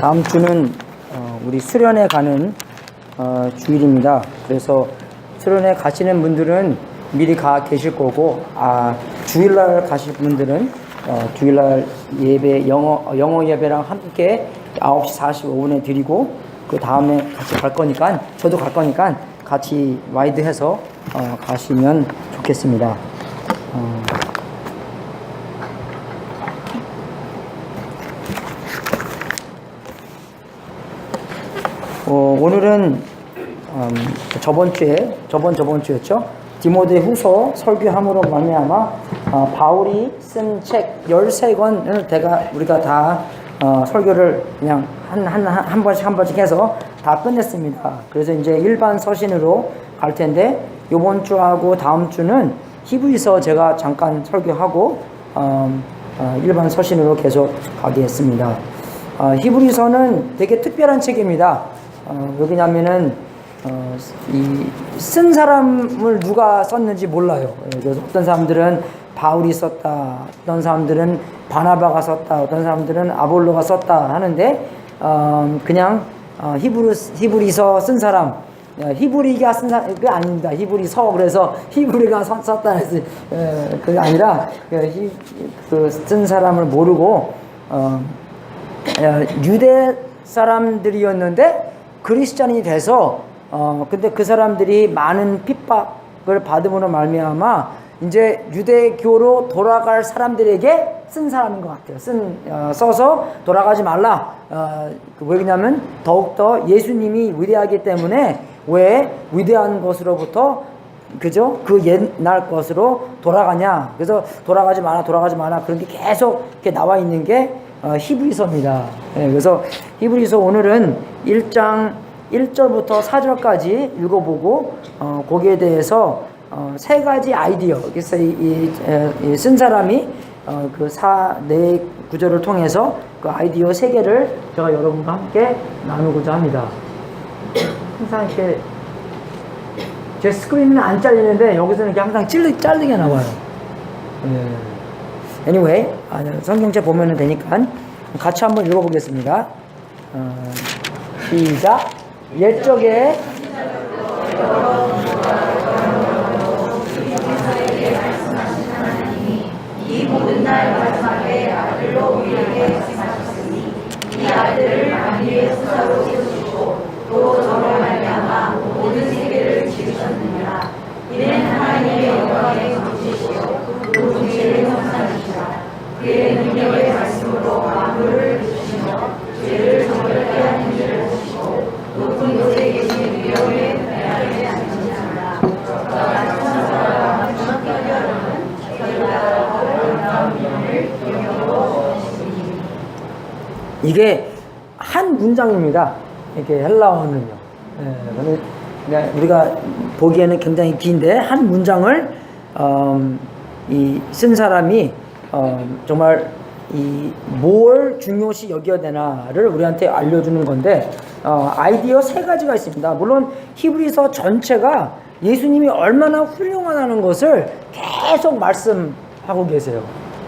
다음 주는 우리 수련회 가는 주일입니다. 그래서 수련회 가시는 분들은 미리 가 계실 거고, 주일날 가실 분들은 주일날 예배, 영어 예배랑 함께 9시 45분에 드리고, 그 다음에 같이 갈 거니까, 저도 갈 거니까 같이 와이드해서 가시면 좋겠습니다. 오늘은 저번 주였죠. 디모데후서 설교함으로 말미암아 바울이 쓴 책 13권을 우리가 다 설교를 그냥 한 번씩 해서 다 끝냈습니다. 그래서 이제 일반 서신으로 갈 텐데, 요번 주하고 다음 주는 히브리서 제가 잠깐 설교하고 일반 서신으로 계속 가겠습니다. 히브리서는 되게 특별한 책입니다. 왜냐면은 쓴 사람을 누가 썼는지 몰라요. 그래서 어떤 사람들은 바울이 썼다, 어떤 사람들은 바나바가 썼다, 어떤 사람들은 아볼로가 썼다 하는데, 그냥 히브리서 쓴 사람, 히브리가 쓴 사람, 그게 아닙니다. 히브리서, 그래서 히브리가 썼다 해서 그게 아니라 쓴 사람을 모르고 유대 사람들이었는데 그리스찬이 돼서 근데 그 사람들이 많은 핍박을 받음으로 말미암아 이제 유대교로 돌아갈 사람들에게 쓴 사람인 것 같아요. 써서 돌아가지 말라. 왜냐면 더욱더 예수님이 위대하기 때문에, 왜 위대한 것으로부터 그죠? 그 옛날 것으로 돌아가냐. 그래서 돌아가지 마라 그런 게 계속 이렇게 나와 있는 게 히브리서입니다. 그래서 히브리서 오늘은 1장 1절부터 4절까지 읽어보고, 거기에 대해서 세 가지 아이디어, 그래서 쓴 사람이 네 구절을 통해서 그 아이디어 세 개를 제가 여러분과 함께 나누고자 합니다. 항상 이렇게 제 스크린은 안 잘리는데 여기서는 이렇게 항상 잘리게 나와요. Anyway, 성경책 보면 되니까 같이 한번 읽어보겠습니다. 시작. 옛적에 이 모든 날 마지막에 아들로 우리에게 말씀하셨으니 이 아들을 만유의 수사로 세우시고 또 저로 말미암아 모든 세계를 지으셨느니라. 이는 하나님의 영광에 거주시오 또 죄를 형상이시라. 그의 능력의 말씀으로 만물을 주시며 죄를 정결케 하는 일을 보시고 높은 곳에 계신 위엄에 배하지 않으시느니라. 저가 천사와 천사들은 저희가 아름다운 이름을 영광으로 주시니. 이게 한 문장입니다. 이게 헬라어는요. 우리가 보기에는 굉장히 긴데, 한 문장을 쓴 사람이 정말 뭘 중요시 여겨야 되나를 우리한테 알려주는 건데, 아이디어 세 가지가 있습니다. 물론 히브리서 전체가 예수님이 얼마나 훌륭하다는 것을 계속 말씀하고 계세요.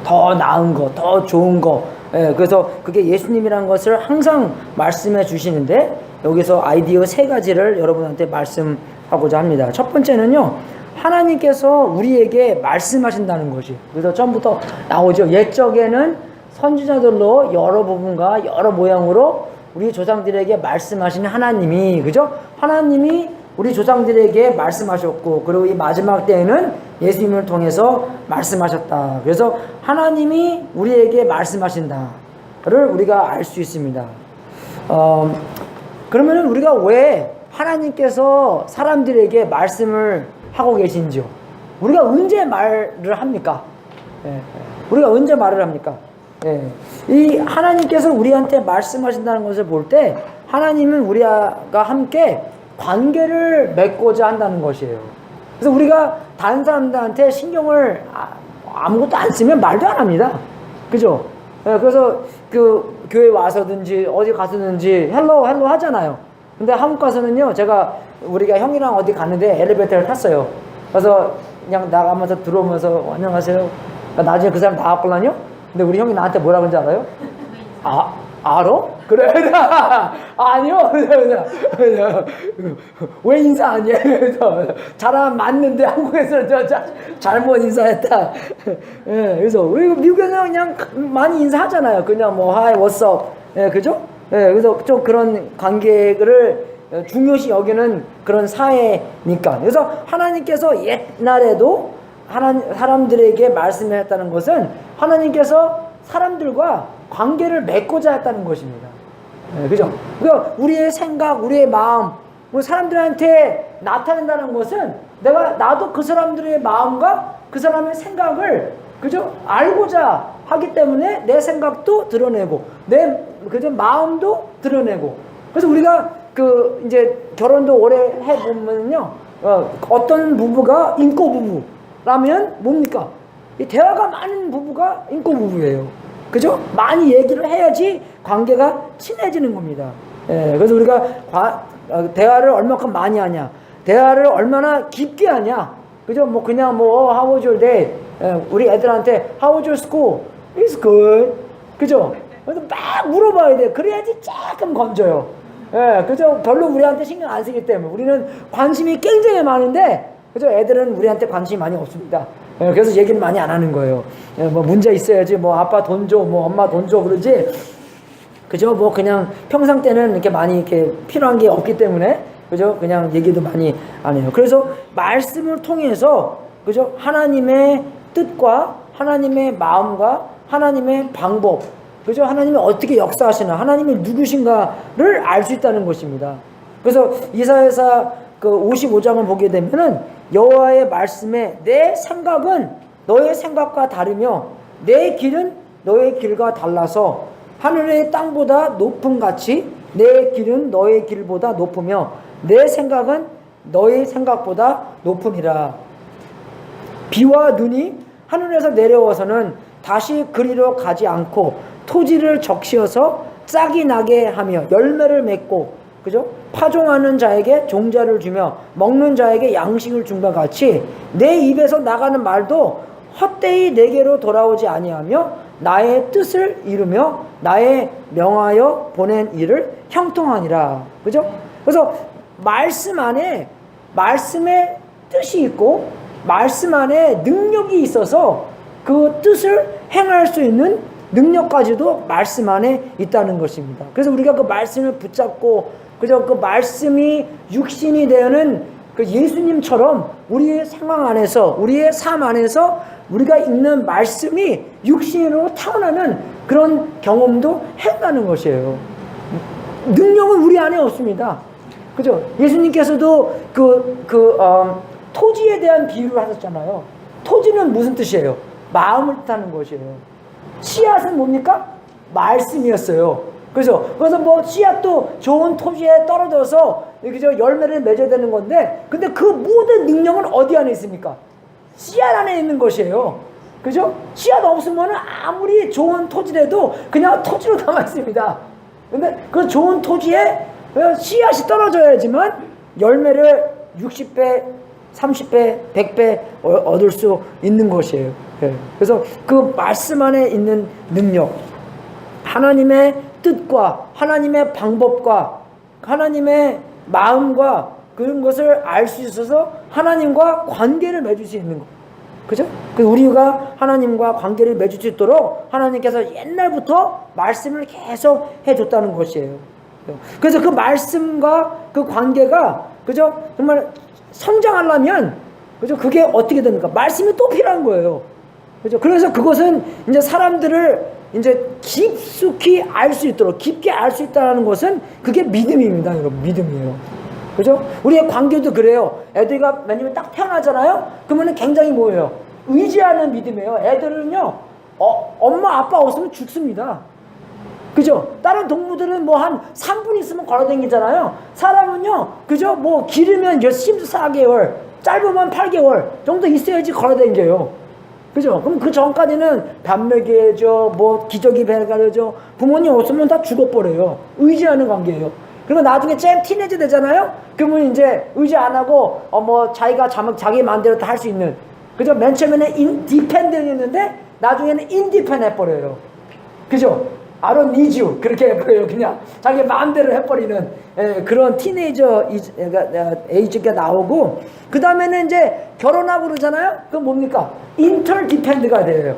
더 나은 거, 더 좋은 거. 그래서 그게 예수님이라는 것을 항상 말씀해 주시는데, 여기서 아이디어 세 가지를 여러분한테 말씀하고자 합니다. 첫 번째는요, 하나님께서 우리에게 말씀하신다는 것이, 그래서 처음부터 나오죠. 옛적에는 선지자들로 여러 부분과 여러 모양으로 우리 조상들에게 말씀하시는 하나님이, 그죠? 하나님이 우리 조상들에게 말씀하셨고, 그리고 이 마지막 때에는 예수님을 통해서 말씀하셨다. 그래서 하나님이 우리에게 말씀하신다를 우리가 알 수 있습니다. 그러면은 우리가 왜 하나님께서 사람들에게 말씀을 하고 계신지요? 우리가 언제 말을 합니까? 우리가 언제 말을 합니까? 이 하나님께서 우리한테 말씀하신다는 것을 볼 때, 하나님은 우리가 함께 관계를 맺고자 한다는 것이에요. 그래서 우리가 다른 사람들한테 신경을 아무것도 안 쓰면 말도 안 합니다. 그죠? 그래서 교회 와서든지 어디 가서든지 헬로 하잖아요. 근데 한국 가서는요, 우리가 형이랑 어디 갔는데 엘리베이터를 탔어요. 그래서 그냥 나가면서 들어오면서 안녕하세요. 나중에 그 사람 나왔걸랑요? 근데 우리 형이 나한테 뭐라 그런지 알아요? 알아? 그래. 아니요. 왜 인사 안 해? 잘하면 맞는데 한국에서는 잘못 인사했다. 예, 그래서 미국에는 그냥 많이 인사하잖아요. 그냥 뭐 하이, what's up. 예, 그죠? 예, 그래서 좀 그런 관계를 중요시 여기는 그런 사회니까. 그래서 하나님께서 옛날에도 사람들에게 말씀했다는 것은 하나님께서 사람들과 관계를 맺고자 했다는 것입니다. 네, 그죠? 그러니까 우리의 생각, 우리의 마음, 사람들한테 나타낸다는 것은 나도 그 사람들의 마음과 그 사람의 생각을, 그죠? 알고자 하기 때문에 내 생각도 드러내고, 그죠? 마음도 드러내고. 그래서 우리가 이제 결혼도 오래 해보면요, 어떤 부부가 인고 부부라면 뭡니까? 이 대화가 많은 부부가 인고 부부예요. 그죠? 많이 얘기를 해야지 관계가 친해지는 겁니다. 예, 그래서 우리가 대화를 얼마큼 많이 하냐, 대화를 얼마나 깊게 하냐, 그죠? 뭐 그냥 how was your day? 예, 우리 애들한테 how was your school? It's good. 그죠? 그래서 막 물어봐야 돼. 그래야지 조금 건져요. 예, 그죠? 별로 우리한테 신경 안 쓰기 때문에 우리는 관심이 굉장히 많은데, 그죠? 애들은 우리한테 관심이 많이 없습니다. 예, 그래서 얘기는 많이 안 하는 거예요. 예, 뭐 문제 있어야지, 아빠 돈 줘, 엄마 돈 줘, 그러지. 그죠? 그냥 평상 때는 이렇게 많이 이렇게 필요한 게 없기 때문에, 그죠? 그냥 얘기도 많이 안 해요. 그래서 말씀을 통해서, 그죠? 하나님의 뜻과 하나님의 마음과 하나님의 방법, 그죠? 하나님이 어떻게 역사하시나, 하나님이 누구신가를 알 수 있다는 것입니다. 그래서 이사야서 55장을 보게 되면은 여호와의 말씀에 내 생각은 너의 생각과 다르며 내 길은 너의 길과 달라서 하늘의 땅보다 높음 같이 내 길은 너의 길보다 높으며 내 생각은 너의 생각보다 높음이라. 비와 눈이 하늘에서 내려와서는 다시 그리로 가지 않고 토지를 적시어서 싹이 나게 하며 열매를 맺고, 그죠? 파종하는 자에게 종자를 주며 먹는 자에게 양식을 준과 같이 내 입에서 나가는 말도 헛되이 내게로 돌아오지 아니하며 나의 뜻을 이루며 나의 명하여 보낸 일을 형통하니라. 그죠? 그래서 말씀 안에 말씀의 뜻이 있고 말씀 안에 능력이 있어서 그 뜻을 행할 수 있는 능력까지도 말씀 안에 있다는 것입니다. 그래서 우리가 그 말씀을 붙잡고, 그죠? 그 말씀이 육신이 되는 그 예수님처럼 우리의 상황 안에서, 우리의 삶 안에서 우리가 읽는 말씀이 육신으로 타고나는 그런 경험도 한다는 것이에요. 능력은 우리 안에 없습니다. 그죠? 예수님께서도 토지에 대한 비유를 하셨잖아요. 토지는 무슨 뜻이에요? 마음을 뜻하는 것이에요. 씨앗은 뭡니까? 말씀이었어요. 그래서 씨앗도 좋은 토지에 떨어져서 그죠? 열매를 맺어야 되는 건데, 근데 그 모든 능력은 어디 안에 있습니까? 씨앗 안에 있는 것이에요. 그죠? 씨앗 없으면 아무리 좋은 토지라도 그냥 토지로 남아 있습니다. 근데 그 좋은 토지에 씨앗이 떨어져야지만 열매를 60배, 30배, 100배 얻을 수 있는 것이에요. 그래서 그 말씀 안에 있는 능력, 하나님의 뜻과 하나님의 방법과 하나님의 마음과 그런 것을 알 수 있어서 하나님과 관계를 맺을 수 있는 것. 그죠? 우리가 하나님과 관계를 맺을 수 있도록 하나님께서 옛날부터 말씀을 계속 해줬다는 것이에요. 그래서 그 말씀과 그 관계가, 그죠? 정말 성장하려면, 그죠? 그게 어떻게 됩니까? 말씀이 또 필요한 거예요. 그죠? 그래서 그것은 이제 사람들을 이제 깊숙이 알 수 있도록, 깊게 알 수 있다는 것은 그게 믿음입니다, 여러분. 믿음이에요. 그죠? 우리의 관계도 그래요. 애들과 왜냐면 딱 태어나잖아요? 그러면 굉장히 뭐예요? 의지하는 믿음이에요. 애들은요, 엄마, 아빠 없으면 죽습니다. 그죠? 다른 동물들은 한 3분 있으면 걸어다니잖아요. 사람은요, 그죠? 길으면 14개월, 짧으면 8개월 정도 있어야지 걸어다녀요. 그죠? 그럼 그 전까지는 밥 먹여야죠, 기저귀 배가야죠. 부모님 없으면 다 죽어버려요. 의지하는 관계예요. 그리고 나중에 잼 티네이저 되잖아요? 그러면 이제 의지 안 하고, 자기가 자기 마음대로 다 할 수 있는. 그죠? 맨 처음에는 인디펜던트였는데, 나중에는 인디펜던트 해버려요. 그죠? I don't need you. 그렇게 해버려요. 그냥 자기 마음대로 해버리는 그런 티네이저 에이지가 나오고, 그 다음에는 이제 결혼하고 그러잖아요. 그건 뭡니까? 인터디펜드가 돼요.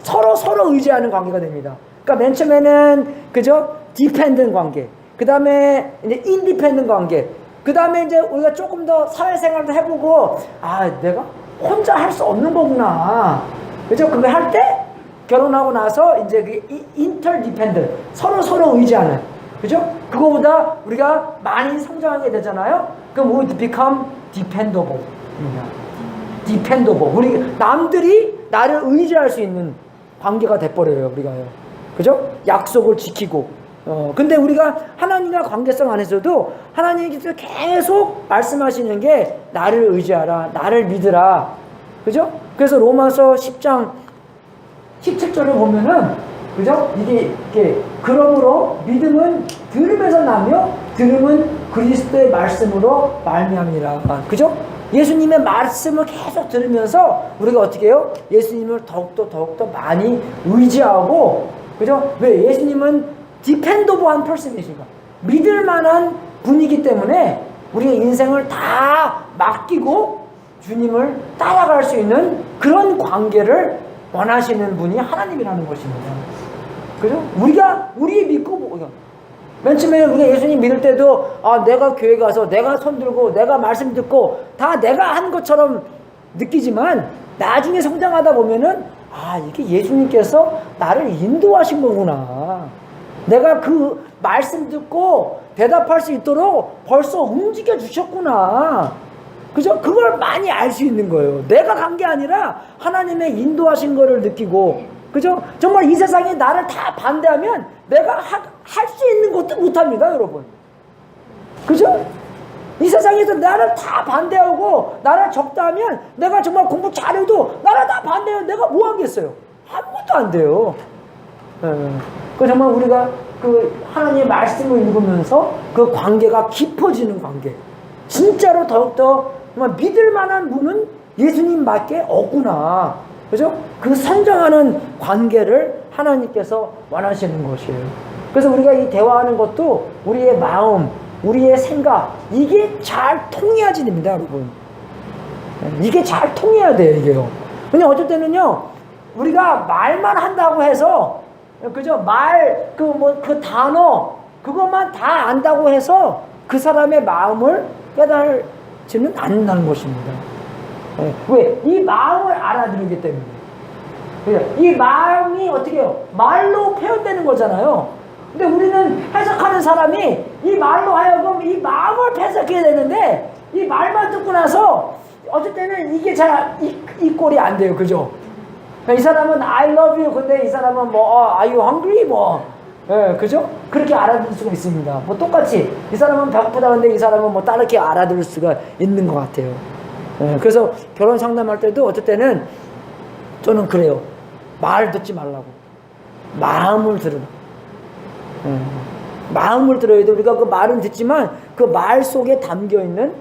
서로 의지하는 관계가 됩니다. 그러니까 맨 처음에는 그죠? 디펜든 관계. 그 다음에 이제 인디펜든 관계. 그 다음에 이제 우리가 조금 더 사회생활도 해보고, 아, 내가 혼자 할 수 없는 거구나. 그죠? 그거 할 때 결혼하고 나서 이제 그 인터디펜드, 서로 의지하는. 그죠? 그거보다 우리가 많이 성장하게 되잖아요. 그럼 we become dependable. dependable. 우리 남들이 나를 의지할 수 있는 관계가 돼버려요, 우리가요. 그죠? 약속을 지키고. 근데 우리가 하나님과 관계성 안에서도 하나님께서 계속 말씀하시는 게 나를 의지하라, 나를 믿으라. 그죠? 그래서 로마서 10장 17절을 보면은, 그죠? 이게 그러므로 믿음은 들음에서 나며 들음은 그리스도의 말씀으로 말미암니라. 그죠? 예수님의 말씀을 계속 들으면서 우리가 어떻게 해요? 예수님을 더욱더 많이 의지하고, 그죠? 왜? 예수님은 디펜더블한 퍼슨이시니까, 믿을 만한 분이기 때문에 우리의 인생을 다 맡기고 주님을 따라갈 수 있는 그런 관계를 원하시는 분이 하나님이라는 것입니다. 그죠? 우리 믿고, 맨 처음에 우리가 예수님 믿을 때도, 아, 내가 교회 가서 내가 손 들고 내가 말씀 듣고 다 내가 한 것처럼 느끼지만, 나중에 성장하다 보면은, 아, 이게 예수님께서 나를 인도하신 거구나. 내가 그 말씀 듣고 대답할 수 있도록 벌써 움직여 주셨구나. 그죠? 그걸 많이 알 수 있는 거예요. 내가 간 게 아니라 하나님의 인도하신 거를 느끼고, 그죠? 정말 이 세상에 나를 다 반대하면 내가 할 수 있는 것도 못합니다, 여러분. 그죠? 이 세상에서 나를 다 반대하고 나를 적다 하면, 내가 정말 공부 잘해도 나를 다 반대하면 내가 뭐 하겠어요? 아무것도 안 돼요. 그 정말 우리가 그 하나님의 말씀을 읽으면서 그 관계가 깊어지는 관계. 진짜로 더욱더 정말 믿을 만한 분은 예수님밖에 없구나. 그죠? 그 성장하는 관계를 하나님께서 원하시는 것이에요. 그래서 우리가 이 대화하는 것도 우리의 마음, 우리의 생각, 이게 잘 통해야지 됩니다, 여러분. 이게 잘 통해야 돼요, 이게요. 근데 어쩔 때는요, 우리가 말만 한다고 해서, 그죠? 그 단어, 그것만 다 안다고 해서 그 사람의 마음을 깨달지는 않는다는 것입니다. 왜? 이 마음을 알아들기 때문에. 이 마음이 어떻게 해요? 말로 표현되는 거잖아요. 근데 우리는 해석하는 사람이 이 말로 하여금 이 마음을 해석해야 되는데, 이 말만 듣고 나서 어쩔 때는 이게 잘 이 꼴이 안 돼요. 그죠? 이 사람은 I love you. 근데 이 사람은 are you hungry? 그죠? 그렇게 알아들을 수가 있습니다. 똑같이 이 사람은 배고프다 근데 이 사람은 다르게 알아들을 수가 있는 것 같아요. 그래서 결혼 상담할 때도 어쩔 때는 저는 그래요. 말 듣지 말라고. 마음을 들으라. 마음을 들어야 돼. 우리가 그 말은 듣지만 그 말 속에 담겨 있는,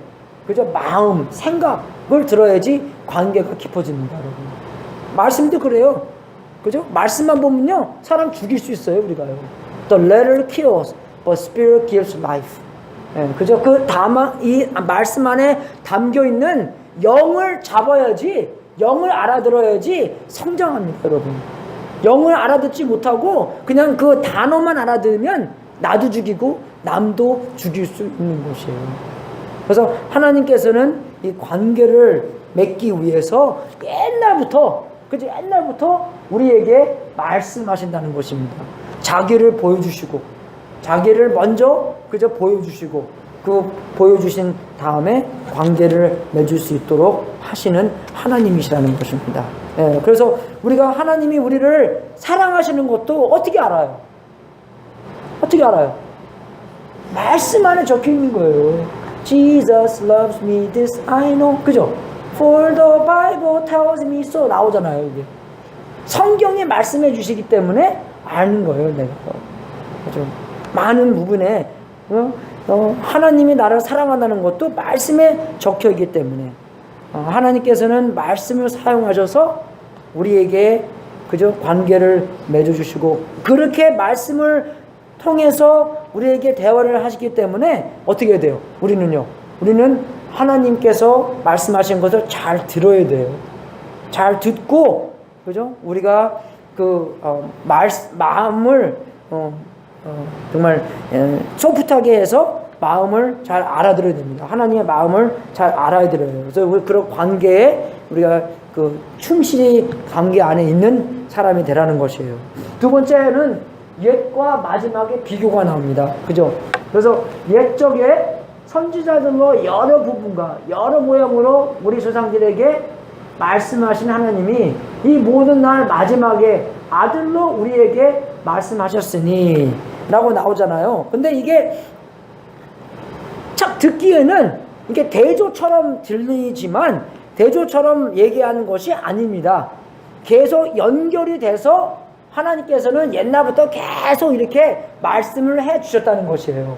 그죠? 마음, 생각을 들어야지 관계가 깊어집니다, 여러분. 말씀도 그래요. 그죠? 말씀만 보면요, 사람 죽일 수 있어요, 우리가요. The letter kills, but spirit gives life. 그죠? 이 말씀 안에 담겨 있는 영을 잡아야지, 영을 알아들어야지 성장합니다, 여러분. 영을 알아듣지 못하고 그냥 그 단어만 알아들으면 나도 죽이고 남도 죽일 수 있는 것이에요. 그래서 하나님께서는 이 관계를 맺기 위해서 옛날부터 우리에게 말씀하신다는 것입니다. 자기를 보여주시고, 자기를 먼저 보여주시고, 그 보여주신 다음에 관계를 맺을 수 있도록 하시는 하나님이시라는 것입니다. 그래서 우리가 하나님이 우리를 사랑하시는 것도 어떻게 알아요? 어떻게 알아요? 말씀 안에 적혀 있는 거예요. Jesus loves me, this I know. 그죠? For the Bible tells me so 나오잖아요. 이게 성경에 말씀해 주시기 때문에 아는 거예요, 내가. 그죠? 많은 부분에 하나님이 나를 사랑한다는 것도 말씀에 적혀 있기 때문에 하나님께서는 말씀을 사용하셔서 우리에게 그죠? 관계를 맺어주시고 그렇게 말씀을 통해서 우리에게 대화를 하시기 때문에 어떻게 해야 돼요? 우리는 하나님께서 말씀하신 것을 잘 들어야 돼요. 잘 듣고, 그죠? 우리가 마음을 정말 소프트하게 해서 마음을 잘 알아들어야 됩니다. 하나님의 마음을 잘 알아야 돼요. 그래서 우리 그런 관계에 우리가 충실히 관계 안에 있는 사람이 되라는 것이에요. 두 번째는 옛과 마지막에 비교가 나옵니다. 그죠? 그래서 옛적에 선지자들로 여러 부분과 여러 모양으로 우리 조상들에게 말씀하신 하나님이 이 모든 날 마지막에 아들로 우리에게 말씀하셨으니 라고 나오잖아요. 근데 이게 참 듣기에는 이게 대조처럼 들리지만 대조처럼 얘기하는 것이 아닙니다. 계속 연결이 돼서 하나님께서는 옛날부터 계속 이렇게 말씀을 해 주셨다는 것이에요.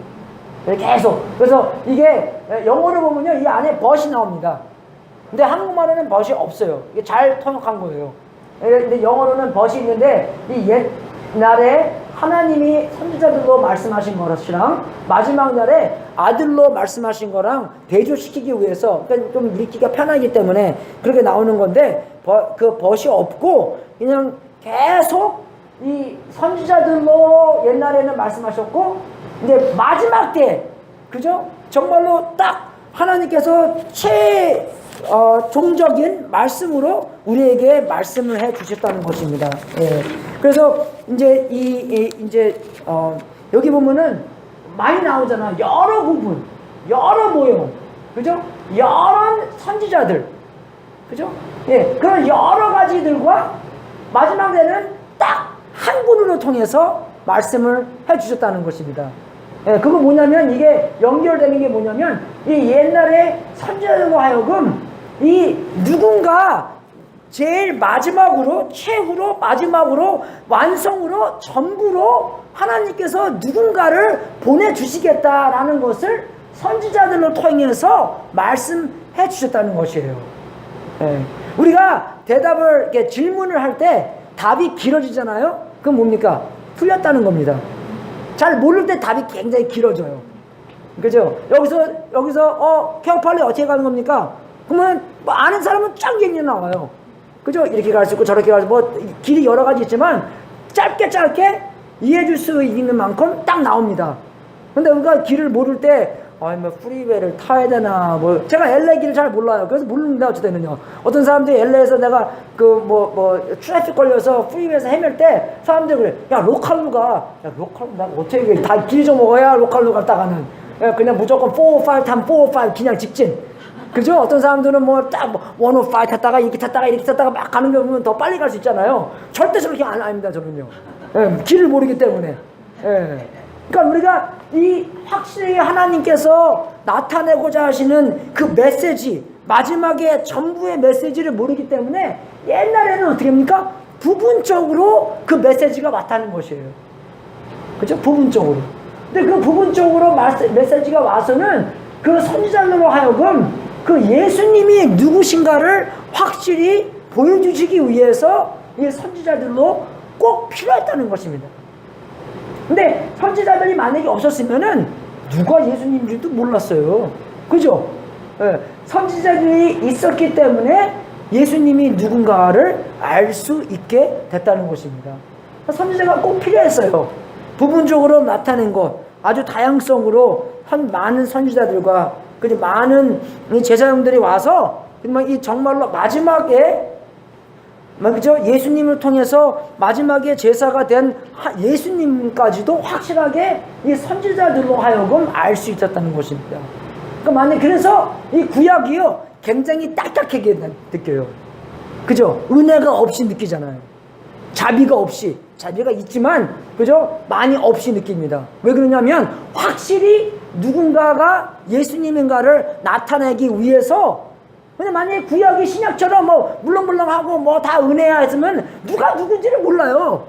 계속. 그래서 이게 영어로 보면요, 이 안에 벗이 나옵니다. 근데 한국말에는 벗이 없어요. 이게 잘 통역한 거예요. 근데 영어로는 벗이 있는데 이 옛날에 하나님이 선지자들로 말씀하신 것이랑 마지막 날에 아들로 말씀하신 거랑 대조시키기 위해서, 그러니까 좀 읽기가 편하기 때문에 그렇게 나오는 건데, 그 벗이 없고 그냥 계속 이 선지자들로 옛날에는 말씀하셨고, 근데 마지막 때, 그죠? 정말로 딱 하나님께서 종적인 말씀으로 우리에게 말씀을 해 주셨다는 것입니다. 예. 그래서 이제 여기 보면은 많이 나오잖아. 여러 부분, 여러 모형, 그죠? 여러 선지자들, 그죠? 예. 그런 여러 가지들과 마지막 때는 딱 한 분으로 통해서 말씀을 해 주셨다는 것입니다. 예, 그거 뭐냐면, 이게 연결되는 게 뭐냐면, 이 옛날에 선지자들로 하여금 이 누군가 제일 마지막으로, 최후로, 마지막으로, 완성으로, 전부로 하나님께서 누군가를 보내주시겠다라는 것을 선지자들로 통해서 말씀해 주셨다는 것이에요. 예. 우리가 대답을, 이렇게 질문을 할 때 답이 길어지잖아요? 그럼 뭡니까? 틀렸다는 겁니다. 잘 모를 때 답이 굉장히 길어져요. 그죠? 여기서 케어팔리 어떻게 가는 겁니까? 그러면 뭐 아는 사람은 쫙 얘기 나와요. 그죠? 이렇게 갈 수 있고 저렇게 갈 수 있고 뭐 길이 여러 가지 있지만 짧게 이해해 줄 수 있는 만큼 딱 나옵니다. 근데 우리가 길을 모를 때 뭐 프리웨이를 타야 되나, 뭐 제가 LA 길을 잘 몰라요. 그래서 모르는데 어찌되느냐, 어떤 사람들이 LA에서 내가 트래픽 걸려서 프리웨이에서 헤맬 때 사람들이 그래, 야 로컬로 가. 야 로컬로 나 어떻게 다 길 좀 먹어야 로컬로 갔다가는, 그냥 무조건 405 타면 405 그냥 직진. 그죠? 어떤 사람들은 딱 105 탔다가 이렇게 탔다가 막 가는 경우는 더 빨리 갈 수 있잖아요. 절대 저렇게 아닙니다, 저는요. 길을 모르기 때문에. 그러니까 우리가 이 확실히 하나님께서 나타내고자 하시는 그 메시지, 마지막에 전부의 메시지를 모르기 때문에 옛날에는 어떻게 합니까? 부분적으로 그 메시지가 왔다는 것이에요. 그죠? 부분적으로. 근데 그 부분적으로 메시지가 와서는 그 선지자들로 하여금 그 예수님이 누구신가를 확실히 보여주시기 위해서 이 선지자들로 꼭 필요했다는 것입니다. 근데 선지자들이 만약에 없었으면은 누가 예수님인지도 몰랐어요. 그죠? 선지자들이 있었기 때문에 예수님이 누군가를 알 수 있게 됐다는 것입니다. 선지자가 꼭 필요했어요. 부분적으로 나타낸 것, 아주 다양성으로 많은 선지자들과 많은 제사장들이 와서 이 정말로 마지막에, 그죠? 예수님을 통해서 마지막에 제사가 된 예수님까지도 확실하게 이 선지자들로 하여금 알 수 있었다는 것입니다. 그래서 이 구약이요, 굉장히 딱딱하게 느껴요. 그죠? 은혜가 없이 느끼잖아요. 자비가 있지만, 그죠? 많이 없이 느낍니다. 왜 그러냐면, 확실히 누군가가 예수님인가를 나타내기 위해서, 근데 만약에 구약이 신약처럼 물렁물렁하고 다 은혜야 했으면 누가 누군지를 몰라요.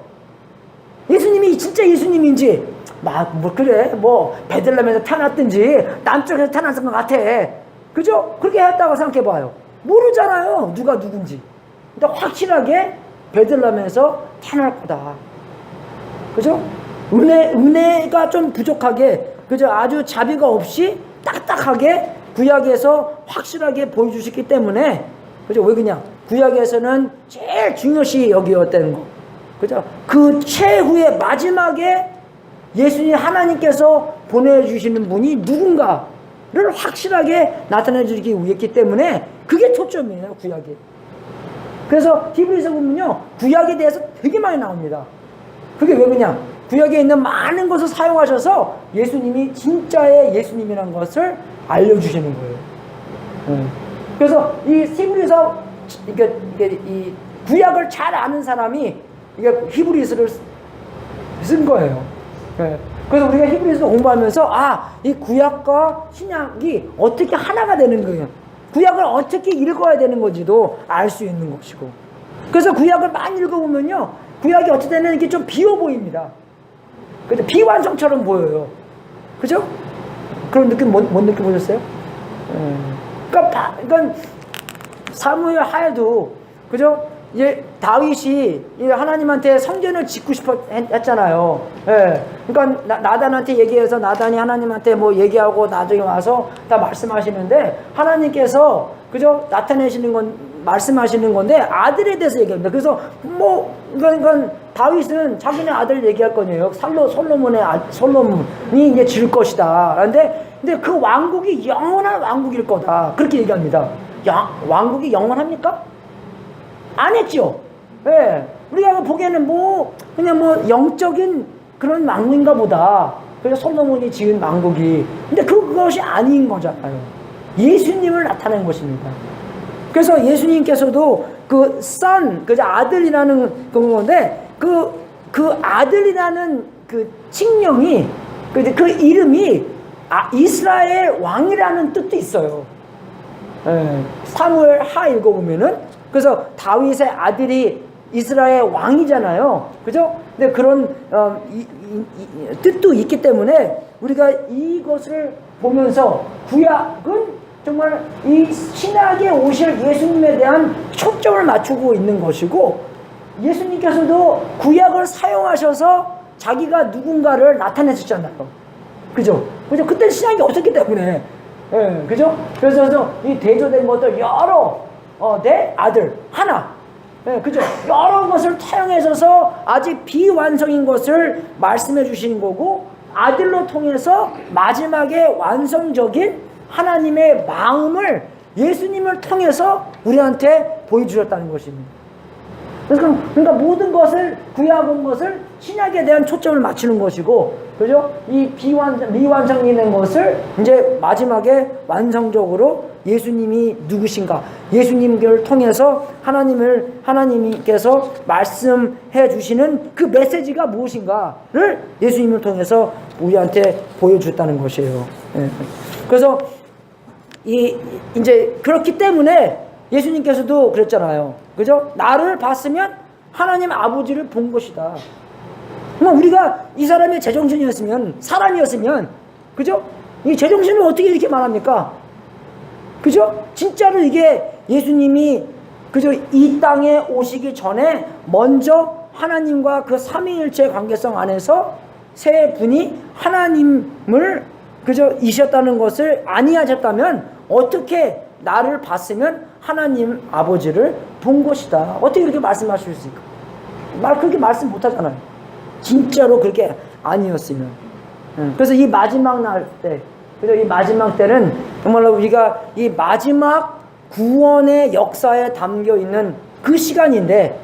예수님이 진짜 예수님인지, 베들레헴에서 태어났든지, 남쪽에서 태어났을 것 같아. 그죠? 그렇게 했다고 생각해봐요. 모르잖아요. 누가 누군지. 근데 확실하게 베들레헴에서 태어날 거다. 그죠? 은혜가 좀 부족하게, 그죠? 아주 자비가 없이 딱딱하게 구약에서 확실하게 보여주셨기 때문에, 그죠? 왜 그냥 구약에서는 제일 중요시 여기었다는 거, 그죠? 그 최후의 마지막에 예수님 하나님께서 보내주시는 분이 누군가를 확실하게 나타내 주기 위했기 때문에 그게 초점이에요, 구약에. 그래서 히브리서 보면요, 구약에 대해서 되게 많이 나옵니다. 그게 왜 그냥 구약에 있는 많은 것을 사용하셔서 예수님이 진짜의 예수님이라는 것을 알려주시는 거예요. 그래서 이 히브리서, 이게 이 구약을 잘 아는 사람이 이게 히브리서를 쓴 거예요. 그래서 우리가 히브리서 공부하면서 이 구약과 신약이 어떻게 하나가 되는 거예요. 구약을 어떻게 읽어야 되는 건지도 알 수 있는 것이고. 그래서 구약을 많이 읽어보면요, 구약이 어찌 되면 이게 좀 비어 보입니다. 그죠? 비완성처럼 보여요. 그죠? 그런 느낌 뭔 느낌 보셨어요? 그러니까 사무엘 하에도, 그죠? 이제 다윗이 하나님한테 성전을 짓고 싶어 했잖아요. 예. 그러니까 나단한테 얘기해서 나단이 하나님한테 뭐 얘기하고 나중에 와서 다 말씀하시는데, 하나님께서, 그죠? 나타내시는 건, 말씀하시는 건데 아들에 대해서 얘기합니다. 그래서 그러니까 다윗은 자기네 아들 얘기할 거예요. 솔로몬이 이제 질 것이다. 근데 그 왕국이 영원한 왕국일 거다. 그렇게 얘기합니다. 왕국이 영원합니까? 안 했죠. 예. 우리가 보기에는 그냥 영적인 그런 왕국인가 보다. 그래서 솔로몬이 지은 왕국이. 근데 그것이 아닌 거잖아요. 예수님을 나타낸 것입니다. 그래서 예수님께서도 그 son, 그 아들이라는 건데, 그 아들이라는 그 칭령이, 그 이름이 이스라엘 왕이라는 뜻도 있어요. 사무엘 하 읽어보면은, 그래서 다윗의 아들이 이스라엘 왕이잖아요. 그죠? 근데 그런 뜻도 있기 때문에 우리가 이것을 보면서 구약은 정말 이 신약에 오실 예수님에 대한 초점을 맞추고 있는 것이고, 예수님께서도 구약을 사용하셔서 자기가 누군가를 나타내셨잖아요. 그죠? 그때 신약이 없었기 때문에. 예, 그죠? 그래서 이 대조된 것들 여러, 내 아들 하나. 예, 그죠? 여러 것을 사용해서 아직 비완성인 것을 말씀해 주시는 거고, 아들로 통해서 마지막에 완성적인 하나님의 마음을 예수님을 통해서 우리한테 보여주셨다는 것입니다. 그러니까 모든 것을, 구약 온 것을 신약에 대한 초점을 맞추는 것이고, 그죠? 이 미완성이 된 것을 이제 마지막에 완성적으로 예수님이 누구신가, 예수님을 통해서 하나님께서 말씀해 주시는 그 메시지가 무엇인가를 예수님을 통해서 우리한테 보여줬다는 것이에요. 예. 그래서 이제 그렇기 때문에 예수님께서도 그랬잖아요. 그죠? 나를 봤으면 하나님 아버지를 본 것이다. 우리가 이 사람의 제정신이었으면, 사람이었으면, 그죠? 이 제정신을 어떻게 이렇게 말합니까? 그죠? 진짜로 이게 예수님이, 그죠? 이 땅에 오시기 전에 먼저 하나님과 그 삼위일체 관계성 안에서 세 분이 하나님을, 그죠? 이셨다는 것을 아니하셨다면 어떻게 나를 봤으면 하나님 아버지를 본 것이다. 어떻게 그렇게 말씀하실 수 있을까? 그렇게 말씀 못 하잖아요. 진짜로 그렇게 아니었으면. 그래서 이 마지막 날 때, 그죠? 이 마지막 때는 정말로 우리가 이 마지막 구원의 역사에 담겨 있는 그 시간인데,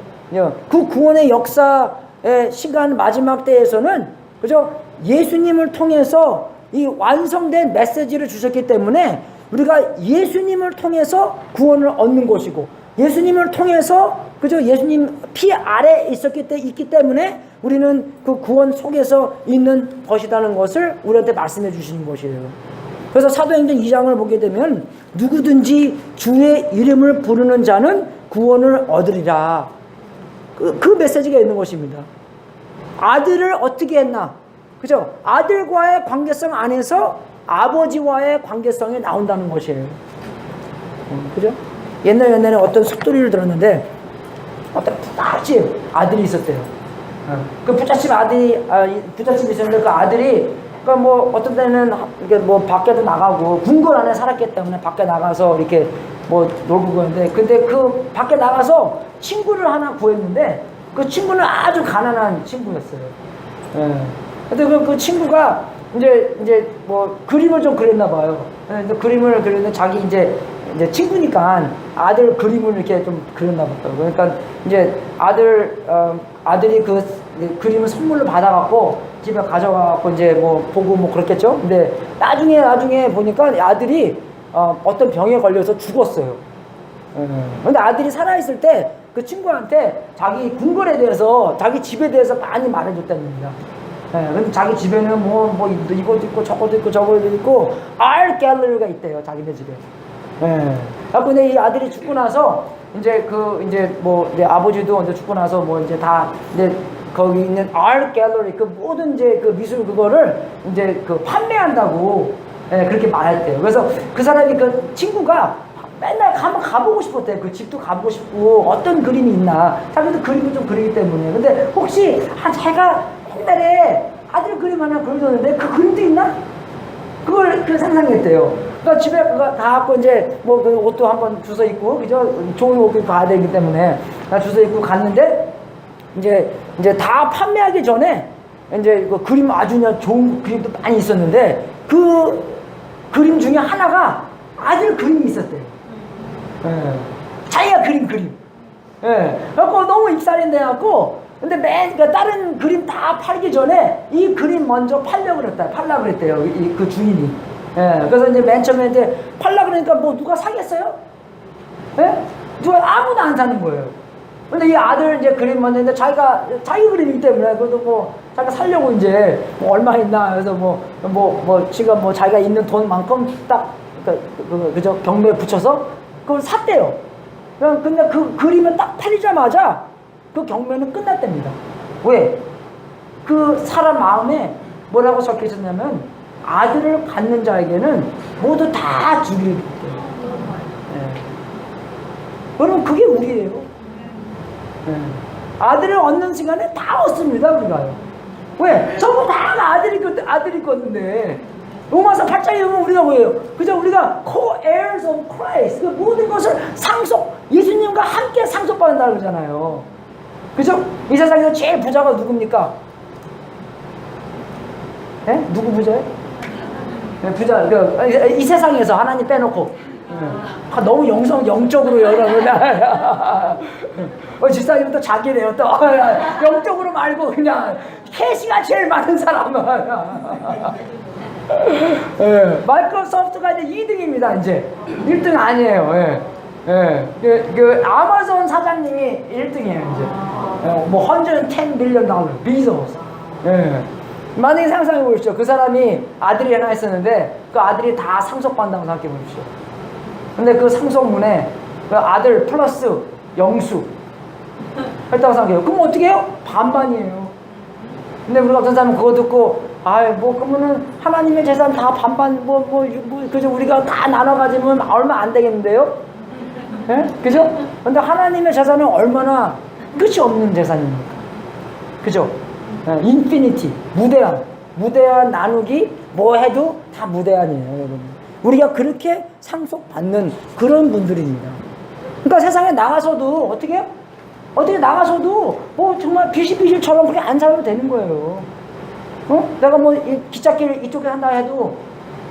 그 구원의 역사의 시간 마지막 때에서는, 그죠? 예수님을 통해서 이 완성된 메시지를 주셨기 때문에 우리가 예수님을 통해서 구원을 얻는 것이고, 예수님을 통해서, 그죠? 예수님 피 아래 있기 때문에 우리는 그 구원 속에서 있는 것이라는 것을 우리한테 말씀해 주시는 것이에요. 그래서 사도행전 2장을 보게 되면 누구든지 주의 이름을 부르는 자는 구원을 얻으리라. 그 메시지가 있는 것입니다. 아들을 어떻게 했나? 그죠? 아들과의 관계성 안에서 아버지와의 관계성이 나온다는 것이에요. 그죠? 옛날에 어떤 속도리를 들었는데, 어떤 부잣집 아들이 있었대요. 그 부잣집 부잣집이 있었는데 그 아들이 그러니까 뭐 어떤 때는 이렇게 뭐 밖에도 나가고 궁궐 안에 살았기 때문에 밖에 나가서 이렇게 뭐 놀고 그러는데 근데 그 밖에 나가서 친구를 하나 구했는데 그 친구는 아주 가난한 친구였어요. 예. 근데 그 친구가 이제 뭐 그림을 좀 그렸나 봐요. 예, 그림을 그렸는데 자기 이제 친구니까 아들 그림을 이렇게 좀 그렸나 봐요. 그러니까 이제 아들이 그 그림을 선물로 받아갖고 집에 가져가갖고 이제 뭐 보고 뭐 그렇겠죠. 근데 나중에 보니까 아들이 어떤 병에 걸려서 죽었어요. 근데 아들이 살아있을 때 그 친구한테 자기 궁궐에 대해서 자기 집에 대해서 많이 말해줬다는 겁니다. 근데 자기 집에는 뭐 이것도 있고 저것도 있고 art gallery가 있대요 자기네 집에. 근데 이 아들이 죽고 나서 이제 아버지도 이제 죽고 나서 뭐 이제 다 이제 거기 있는 art gallery 그 모든 이제 그 미술 그거를 이제 그 판매한다고 그렇게 말했대요. 그래서 그 사람이 그 친구가 맨날 한번 가보고 싶었대요. 그 집도 가보고 싶고 어떤 그림이 있나. 자기도 그림을 좀 그리기 때문에. 근데 혹시 자기가 옛날에 아들 그림 하나 그려줬는데 그 그림도 있나? 그걸 상상했대요. 그러니까 집에 그거 다 갖고 이제 뭐 그 옷도 한번 주워 입고 그죠? 좋은 옷 입고 가야 되기 때문에 다 주워 입고 갔는데 이제 다 판매하기 전에 이제 그 그림 아주 그냥 좋은 그림도 많이 있었는데 그 그림 중에 하나가 아들 그림이 있었대요. 자기가 그림. 그래갖고 너무 입살인돼 갖고 근데 그러니까 다른 그림 다 팔기 전에 이 그림 먼저 팔라 그랬대요. 그 주인이. 그래서 이제 맨 처음에 이제 팔라 그러니까 뭐 누가 사겠어요? 누가 아무도 안 사는 거예요. 근데 이 아들 이제 그림 먼저 했는데 자기 그림이기 때문에 그래도 뭐 자기가 살려고 이제 뭐 얼마 있나 그래서 뭐 지금 뭐 자기가 있는 돈만큼 딱 그저 경매에 붙여서 그걸 샀대요. 근데 그 그림을 딱 팔리자마자 그 경매는 끝났답니다. 왜? 그 사람 마음에 뭐라고 적혀 있었냐면 아들을 갖는 자에게는 모두 다 주기를 줬대요. 여러분 그게 우리예요. 아들을 얻는 시간에 다 얻습니다 우리가요. 왜? 전부 다 아들이 껐는데 로마서 8장에 보면 우리가 뭐예요? 그저 우리가 co-heirs of Christ 그 모든 것을 예수님과 함께 상속받는다고 그러잖아요. 그죠? 이 세상에서 제일 부자가 누굽니까? 누구 부자예요? 부자 이 세상에서 하나님 빼놓고 너무 영적으로 여러분 집사님은 또 자기네요 또 영적으로 말고 그냥 캐시가 제일 많은 사람은 마이크로소프트가 이제 2등입니다 이제 1등 아니에요. 그 아마존 사장님이 1등이에요 이제 뭐 $110 billion 비조스. 만약에 상상해 보십시오. 그 사람이 아들이 하나 있었는데 그 아들이 다 상속받는다고 생각해 보십시오. 근데 그 상속문에 그 아들 플러스 영수 했다고 생각해요. 그럼 어떻게 해요? 반반이에요. 근데 우리가 어떤 사람은 그거 듣고 그러면은 하나님의 재산 다 반반 그죠? 우리가 다 나눠 가지면 얼마 안 되겠는데요? 그죠? 근데 하나님의 재산은 얼마나 끝이 없는 재산입니까? 그죠? 인피니티, 무대한 나누기 뭐 해도 다 무대한이에요, 여러분. 우리가 그렇게 상속받는 그런 분들입니다. 그러니까 세상에 나가서도 어떻게 나가서도 정말 비실비실처럼 그렇게 안 살아도 되는 거예요. 내가 뭐 기찻길 이쪽에 산다 해도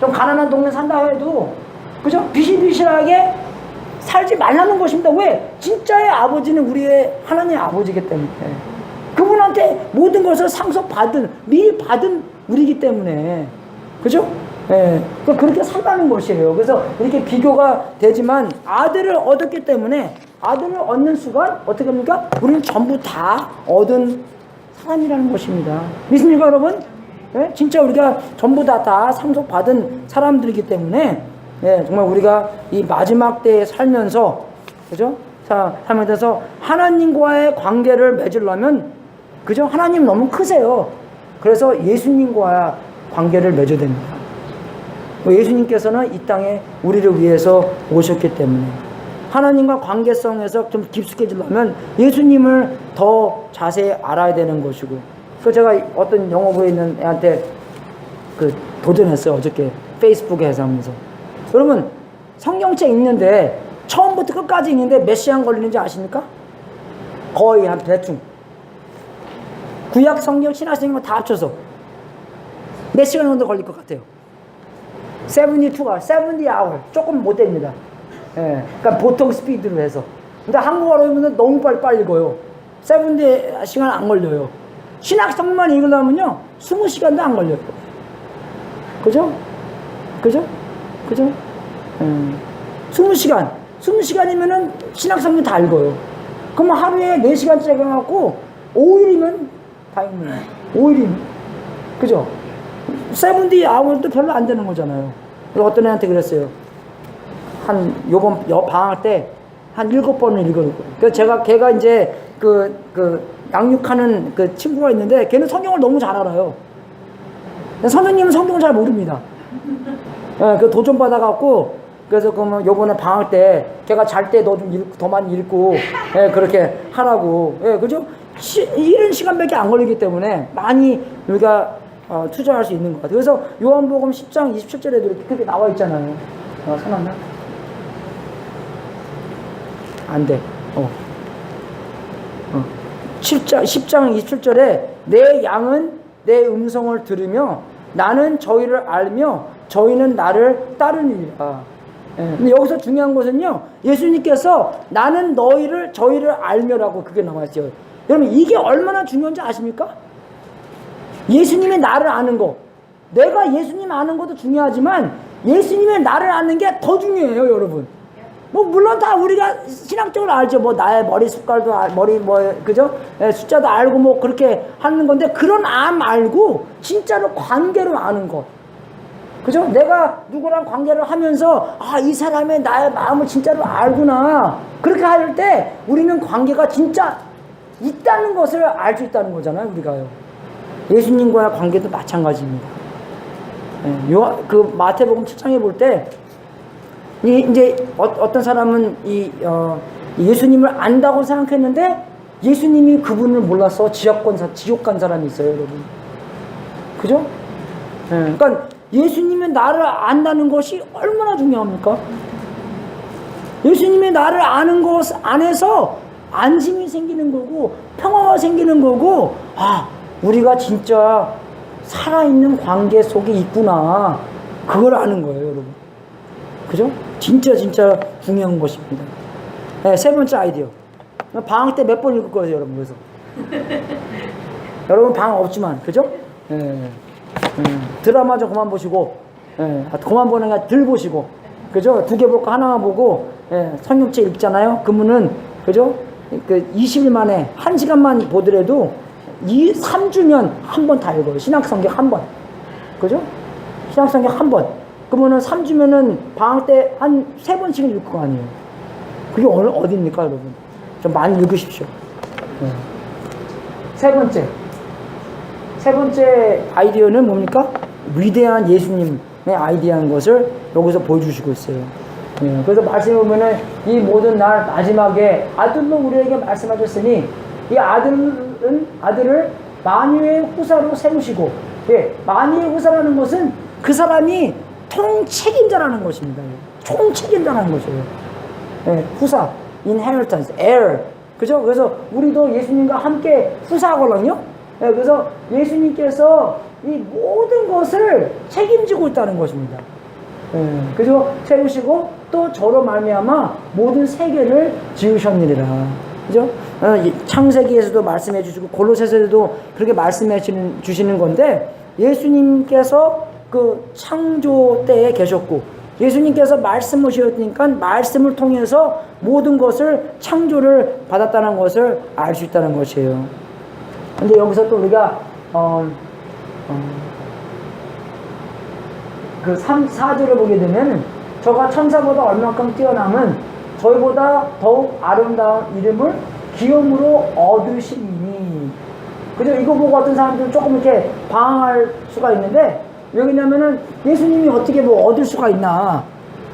좀 가난한 동네 산다 해도 그죠? 비실비실하게 살지 말라는 것입니다. 왜? 진짜의 아버지는 우리의 하나님의 아버지이기 때문에 그분한테 모든 것을 미리 받은 우리이기 때문에 그죠? 그렇게 살라는 것이에요. 그래서 이렇게 비교가 되지만 아들을 얻었기 때문에 아들을 얻는 순간 어떻게 합니까? 우리는 전부 다 얻은 사람이라는 것입니다. 믿습니까 여러분? 진짜 우리가 전부 다 상속받은 사람들이기 때문에 정말 우리가 이 마지막 때에 살면서 그죠? 살면서 하나님과의 관계를 맺으려면 그죠? 하나님 너무 크세요. 그래서 예수님과 관계를 맺어야 됩니다. 예수님께서는 이 땅에 우리를 위해서 오셨기 때문에 하나님과 관계성에서 좀 깊숙해지려면 예수님을 더 자세히 알아야 되는 것이고. 그 제가 어떤 영어부에 있는 애한테 그 도전했어요. 어저께 페이스북에 하면서. 여러분 성경책 읽는데 처음부터 끝까지 읽는데 몇 시간 걸리는지 아십니까? 거의 한 대충 구약 성경, 신약 성경 다 합쳐서 몇 시간 정도 걸릴 것 같아요. 72hour, 70hour 조금 못 됩니다. 예, 그러니까 보통 스피드로 해서. 근데 한국어로 읽으면 너무 빨리 읽어요. 70시간 안 걸려요. 신약 성경만 읽으려면요 20시간도 안 걸려요. 그죠? 그죠? 그죠? 20시간이면은 신약 성경 다 읽어요. 그럼 하루에 4시간짜리 해갖고 5일이면 다 읽는 거예요. 5일이면. 그죠? 70hour도 별로 안 되는 거잖아요. 어떤 애한테 그랬어요. 요번 방학 때 한 7번을 읽어놓고. 그래서 걔가 이제 양육하는 그 친구가 있는데 걔는 성경을 너무 잘 알아요. 선생님은 성경을 잘 모릅니다. 예, 그 도전 받아갖고, 그래서 그러면 요번에 방학 때 걔가 잘 때 너 좀 더 많이 읽고, 예, 그렇게 하라고. 예, 그죠? 이런 시간밖에 안 걸리기 때문에 많이 우리가 투자할 수 있는 것 같아요. 그래서 요한복음 10장 27절에도 이렇게 크게 나와 있잖아요. 선았나? 안 돼. 10장 27절에 내 양은 내 음성을 들으며 나는 저희를 알며 저희는 나를 따르니라. 근데 여기서 중요한 것은요, 예수님께서 나는 저희를 알며라고 그게 나와 있어요. 여러분 이게 얼마나 중요한지 아십니까? 예수님의 나를 아는 거, 내가 예수님 아는 것도 중요하지만 예수님의 나를 아는 게 더 중요해요, 여러분. 물론 다 우리가 신앙적으로 알죠. 나의 머리 숟갈도 그죠? 숫자도 알고 그렇게 하는 건데, 그런 암 말고 진짜로 관계로 아는 것. 그죠? 내가 누구랑 관계를 하면서 이 사람의 나의 마음을 진짜로 알구나. 그렇게 할 때 우리는 관계가 진짜 있다는 것을 알 수 있다는 거잖아요, 우리가요. 예수님과의 관계도 마찬가지입니다. 그 마태복음 7장에 볼 때 이제 어떤 사람은 예수님을 안다고 생각했는데 예수님이 그분을 몰라서 지옥 간 사람이 있어요, 여러분. 그죠? 그러니까 예수님의 나를 안다는 것이 얼마나 중요합니까? 예수님의 나를 아는 것 안에서 안심이 생기는 거고 평화가 생기는 거고, 우리가 진짜 살아있는 관계 속에 있구나, 그걸 아는 거예요, 여러분. 그죠? 진짜 중요한 것입니다. 세 번째 아이디어. 방학 때 몇 번 읽을 거예요, 여러분. 그래서 여러분 방학 없지만, 그죠? 드라마 좀 그만 보시고, 그만 보는 게 덜 보시고, 그죠? 2개 볼까 하나만 보고, 성경책 읽잖아요. 그러면은, 그죠? 20일 만에 1시간만 보더라도 3주면 한 번 다 읽어요. 신약성경 한 번. 그죠? 신약성경 한 번. 그러면은 3주면은 방학 때 한 3번씩은 읽을 거 아니에요. 그게 어디입니까, 여러분? 좀 많이 읽으십시오. 세 번째 아이디어는 뭡니까? 위대한 예수님의 아이디어인 것을 여기서 보여주시고 있어요. 그래서 말씀해 보면은 이 모든 날 마지막에 아들로 우리에게 말씀하셨으니 이 아들을 만유의 후사로 세우시고, 만유의 후사라는 것은 그 사람이 통책임자라는 것입니다. 총책임자라는 것이에요. 후사, inheritance, heir. 그죠? 그래서 우리도 예수님과 함께 후사하거든요. 그래서 예수님께서 이 모든 것을 책임지고 있다는 것입니다. 그죠? 세우시고 또 저로 말미암아 모든 세계를 지으셨느니라. 그죠? 창세기에서도 말씀해 주시고 골로새서에도 그렇게 말씀해 주시는 건데, 예수님께서 그 창조 때에 계셨고 예수님께서 말씀하셨으니까 말씀을 통해서 모든 것을 창조를 받았다는 것을 알 수 있다는 것이에요. 근데 여기서 또 우리가 그 4절을 보게 되면 저가 천사보다 얼마큼 뛰어남은 저희보다 더욱 아름다운 이름을 기업으로 얻으시니. 그죠? 이거 보고 어떤 사람들은 조금 이렇게 방황할 수가 있는데, 왜냐면은 예수님이 어떻게 얻을 수가 있나.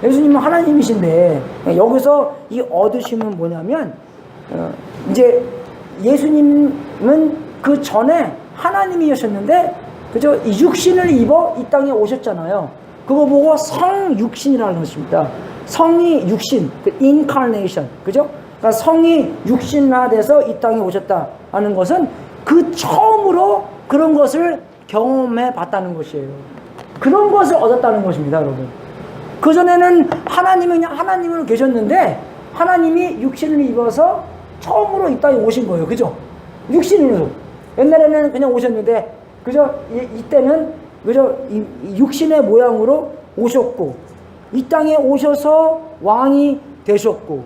예수님은 하나님이신데 여기서 이 얻으심은 뭐냐면 이제 예수님은 그 전에 하나님이셨는데 그죠? 이 육신을 입어 이 땅에 오셨잖아요. 그거 보고 성육신이라는 것입니다. 성이 육신, 그 incarnation, 그죠? 그러니까 성이 육신화돼서 이 땅에 오셨다 하는 것은 그 처음으로 그런 것을 경험해 봤다는 것이에요. 그런 것을 얻었다는 것입니다, 여러분. 그전에는 하나님은 그냥 하나님으로 계셨는데 하나님이 육신을 입어서 처음으로 이 땅에 오신 거예요. 그죠? 육신으로. 옛날에는 그냥 오셨는데, 그죠? 이때는, 그죠? 이 육신의 모양으로 오셨고, 이 땅에 오셔서 왕이 되셨고,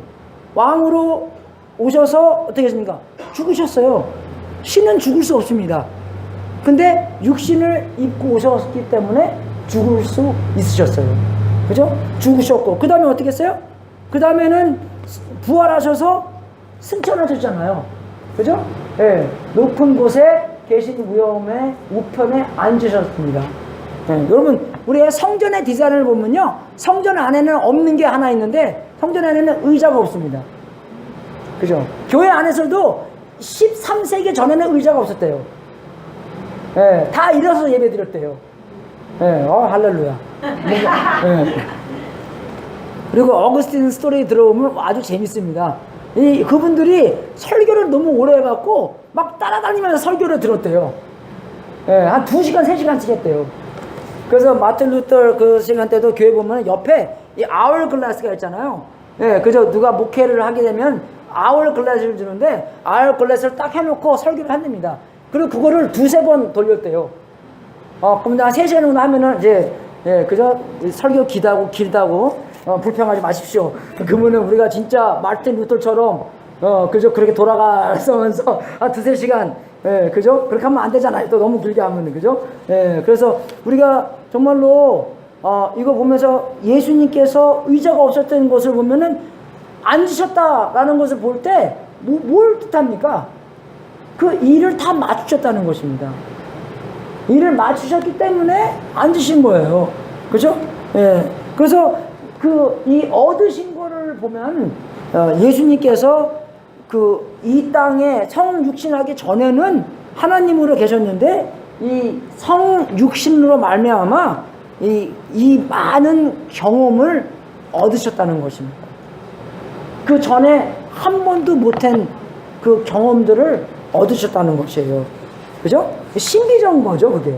왕으로 오셔서 어떻게 했습니까? 죽으셨어요. 신은 죽을 수 없습니다. 근데 육신을 입고 오셨기 때문에 죽을 수 있으셨어요. 그죠? 죽으셨고, 그 다음에 어떻게 했어요? 그 다음에는 부활하셔서 승천하셨잖아요. 그죠? 예. 높은 곳에 계신 우편에 앉으셨습니다. 예. 여러분, 우리의 성전의 디자인을 보면요. 성전 안에는 없는 게 하나 있는데, 성전 안에는 의자가 없습니다. 그죠? 교회 안에서도 13세기 전에는 의자가 없었대요. 예. 다 일어서서 예배 드렸대요. 예. 할렐루야. 예. 그리고 어거스틴 스토리 들어오면 아주 재밌습니다. 그분들이 설교를 너무 오래 해갖고 막 따라다니면서 설교를 들었대요. 예, 한 2시간, 3시간씩 했대요. 그래서 마틴 루터 그 시간 때도 교회 보면 옆에 이 아울 글라스가 있잖아요. 예, 그저 누가 목회를 하게 되면 아울 글라스를 주는데 아울 글라스를 딱 해놓고 설교를 한답니다. 그리고 그거를 2-3번 돌렸대요. 그럼 한 3시간 정도 하면은 이제, 예, 그저 설교 길다고 불평하지 마십시오. 그러면은 우리가 진짜 마틴 루터처럼 그저 그렇게 돌아가면서 한 2-3시간, 예, 그죠? 그렇게 하면 안 되잖아요. 또 너무 길게 하면은, 그죠? 예, 그래서 우리가 정말로 이거 보면서 예수님께서 의자가 없었던 것을 보면은 앉으셨다라는 것을 볼 때 뭘 뜻합니까? 그 일을 다 맞추셨다는 것입니다. 일을 맞추셨기 때문에 앉으신 거예요. 그죠? 예. 그래서 이 얻으신 거를 보면, 예수님께서 이 땅에 성육신하기 전에는 하나님으로 계셨는데, 이 성육신으로 말미암아 이 많은 경험을 얻으셨다는 것입니다. 그 전에 한 번도 못한 그 경험들을 얻으셨다는 것이에요. 그죠? 신비적인 거죠, 그게.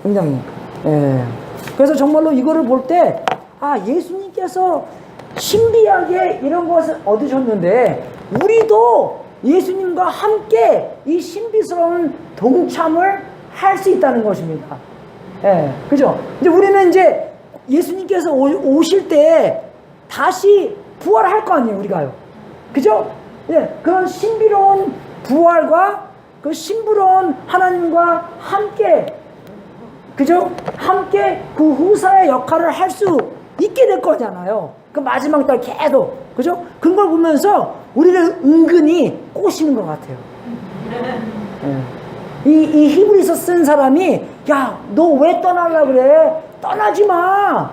굉장히. 예. 그래서 정말로 이거를 볼 때, 예수님께서 신비하게 이런 것을 얻으셨는데, 우리도 예수님과 함께 이 신비스러운 동참을 할 수 있다는 것입니다. 예. 그죠? 이제 우리는 이제 예수님께서 오실 때 다시 부활할 거 아니에요, 우리가요. 그죠? 예. 그런 신비로운 부활과 그 신비로운 하나님과 함께, 그죠? 함께 그 후사의 역할을 할 수 있게 될 거잖아요. 그 마지막 날 계속, 그죠? 그런 걸 보면서 우리를 은근히 꼬시는 것 같아요. 예. 이 히브리서 쓴 사람이, 야, 너 왜 떠나려고 그래? 떠나지 마.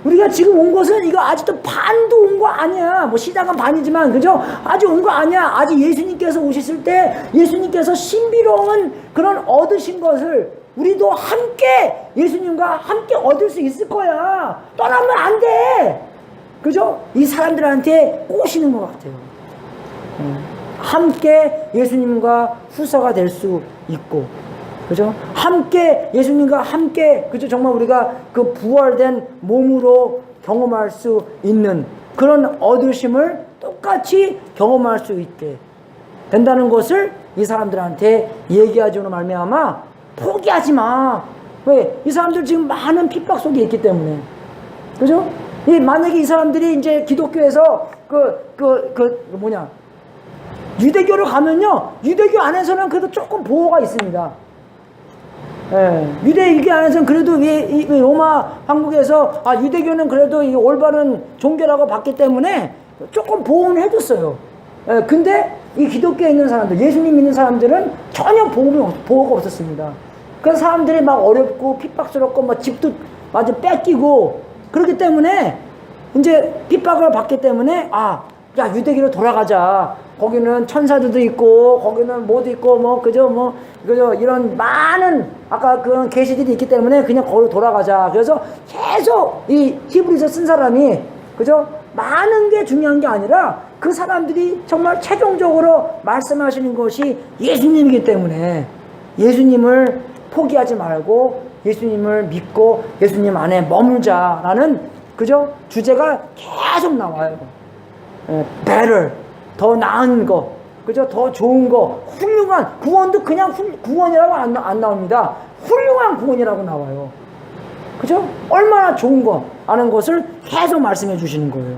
우리가 지금 온 것은 이거 아직도 반도 온 거 아니야. 뭐 시작은 반이지만, 그죠? 아직 온 거 아니야. 아직 예수님께서 오셨을 때 예수님께서 신비로운 그런 얻으신 것을 우리도 함께 예수님과 함께 얻을 수 있을 거야. 떠나면 안 돼. 그죠? 이 사람들한테 꼬시는 것 같아요. 함께 예수님과 후사가 될 수 있고, 그죠? 함께 예수님과 함께, 그죠? 정말 우리가 그 부활된 몸으로 경험할 수 있는 그런 얻으심을 똑같이 경험할 수 있게 된다는 것을 이 사람들한테 얘기하지로 말미암아 포기하지 마. 왜? 이 사람들 지금 많은 핍박 속에 있기 때문에, 그죠? 만약에 이 사람들이 이제 기독교에서 유대교를 가면요, 유대교 안에서는 그래도 조금 보호가 있습니다. 예, 유대교 안에서는 그래도 이 로마 황국에서 유대교는 그래도 이 올바른 종교라고 봤기 때문에 조금 보호는 해줬어요. 예, 근데 이 기독교에 있는 사람들, 예수님 믿는 사람들은 전혀 보호가 없었습니다. 그래서 사람들이 막 어렵고 핍박스럽고 막 집도 마저 뺏기고 그렇기 때문에 이제 핍박을 받기 때문에 야, 유대기로 돌아가자. 거기는 천사들도 있고 거기는 뭐도 있고 뭐 그죠 이런 많은 아까 그런 계시들이 있기 때문에 그냥 거기로 돌아가자. 그래서 계속 이 히브리서 쓴 사람이 그죠 많은 게 중요한 게 아니라 그 사람들이 정말 최종적으로 말씀하시는 것이 예수님이기 때문에 예수님을 포기하지 말고 예수님을 믿고 예수님 안에 머물자라는 그죠 주제가 계속 나와요. better, 더 나은 거, 그죠? 더 좋은 거, 훌륭한 구원도 그냥 구원이라고 안 나옵니다. 훌륭한 구원이라고 나와요. 그죠? 얼마나 좋은 거 아는 것을 계속 말씀해 주시는 거예요.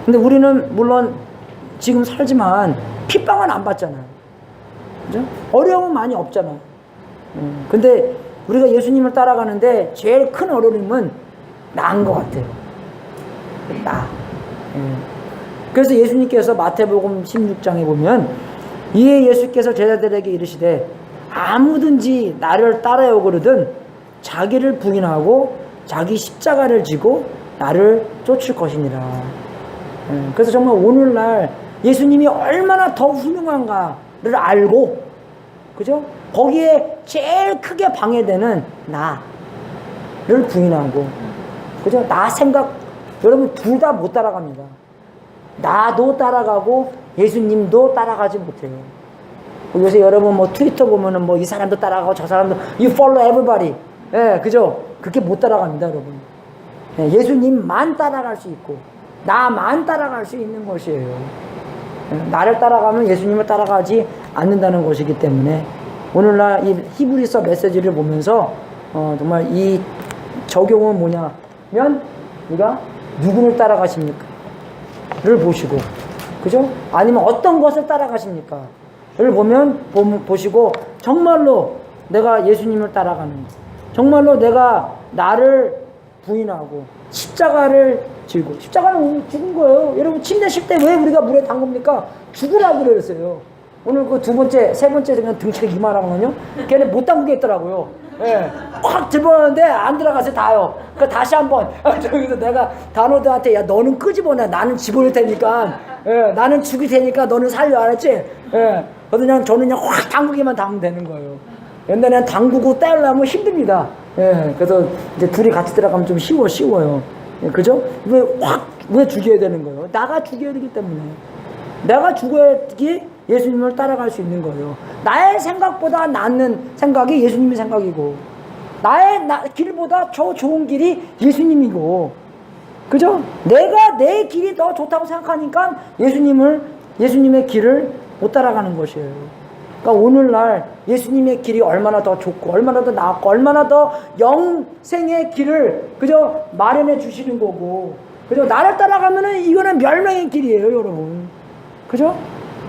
근데 우리는 물론 지금 살지만 핍박은 안 받잖아요. 그죠? 어려움은 많이 없잖아요. 근데 우리가 예수님을 따라가는데 제일 큰 어려움은 나은 것 같아요. 그래서 예수님께서 마태복음 16장에 보면 이에 예수께서 제자들에게 이르시되 아무든지 나를 따라오거든 자기를 부인하고 자기 십자가를 지고 나를 쫓을 것이니라. 그래서 정말 오늘날 예수님이 얼마나 더 훌륭한가를 알고 그죠? 거기에 제일 크게 방해되는 나를 부인하고 그죠? 나 생각 여러분 둘 다 못 따라갑니다. 나도 따라가고 예수님도 따라가지 못해요. 요새 여러분 뭐 트위터 보면은 뭐 이 사람도 따라가고 저 사람도 you follow everybody. 예, 그죠? 그렇게 못 따라갑니다, 여러분. 예, 예수님만 따라갈 수 있고 나만 따라갈 수 있는 것이에요. 예, 나를 따라가면 예수님을 따라가지 않는다는 것이기 때문에 오늘날 이 히브리서 메시지를 보면서 정말 이 적용은 뭐냐면 우리가 누구를 따라가십니까? 를 보시고 그죠? 아니면 어떤 것을 따라가십니까? 를 보시고 정말로 내가 예수님을 따라가는 정말로 내가 나를 부인하고 십자가를 지고 십자가는 죽은 거예요. 여러분 침대 쉴 때 왜 우리가 물에 담굽니까? 죽으라고 그랬어요. 오늘 그 세 번째 그냥 등치가 이만하거든요. 걔네 못 담그게 있더라고요. 예. 확 들어오는데 안 들어가서 다요. 그 다시 한번 저기서 내가 단호들한테 야 너는 끄집어내 나는 집어넣을 테니까 나는 죽일 테니까 너는 살려 알았지? 예. 그래서 저는 그냥 확 담그기만 담으면 되는 거예요. 옛날에는 담그고 떼려면 힘듭니다. 예. 그래서 이제 둘이 같이 들어가면 좀 쉬워요. 예. 그죠? 왜 죽여야 되는 거예요? 나가 죽여야 되기 때문에. 내가 죽어야지 예수님을 따라갈 수 있는 거예요. 나의 생각보다 낫는 생각이 예수님의 생각이고 나의 길보다 더 좋은 길이 예수님이고 그죠? 내가 내 길이 더 좋다고 생각하니까 예수님의 길을 못 따라가는 것이에요. 그러니까 오늘날 예수님의 길이 얼마나 더 좋고 얼마나 더 나았고 얼마나 더 영생의 길을 그죠? 마련해 주시는 거고 그죠? 나를 따라가면은 이거는 멸망의 길이에요, 여러분. 그죠?